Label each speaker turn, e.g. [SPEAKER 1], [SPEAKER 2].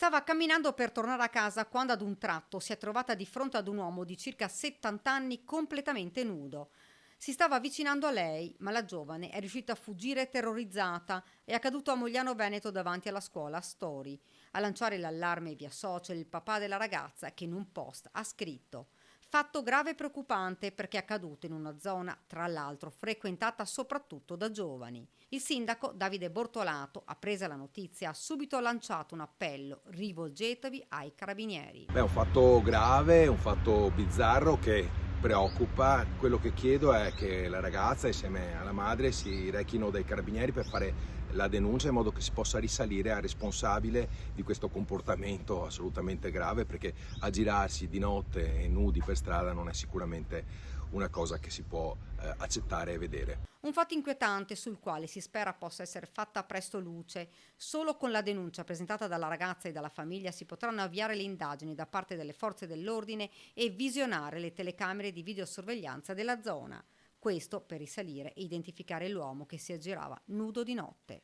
[SPEAKER 1] Stava camminando per tornare a casa quando ad un tratto si è trovata di fronte ad un uomo di circa 70 anni completamente nudo. Si stava avvicinando a lei, ma la giovane è riuscita a fuggire terrorizzata. È accaduto a Mogliano Veneto davanti alla scuola Stori. A lanciare l'allarme via social il papà della ragazza che in un post ha scritto: fatto grave e preoccupante perché è accaduto in una zona, tra l'altro, frequentata soprattutto da giovani. Il sindaco Davide Bortolato, appresa la notizia, ha subito lanciato un appello: rivolgetevi ai carabinieri.
[SPEAKER 2] Beh, è un fatto grave, un fatto bizzarro che preoccupa. Quello che chiedo è che la ragazza insieme alla madre si rechino dai carabinieri per fare la denuncia in modo che si possa risalire al responsabile di questo comportamento assolutamente grave, perché aggirarsi di notte e nudi per strada non è sicuramente una cosa che si può accettare e vedere.
[SPEAKER 1] Un fatto inquietante sul quale si spera possa essere fatta presto luce. Solo con la denuncia presentata dalla ragazza e dalla famiglia si potranno avviare le indagini da parte delle forze dell'ordine e visionare le telecamere di videosorveglianza della zona. Questo per risalire e identificare l'uomo che si aggirava nudo di notte.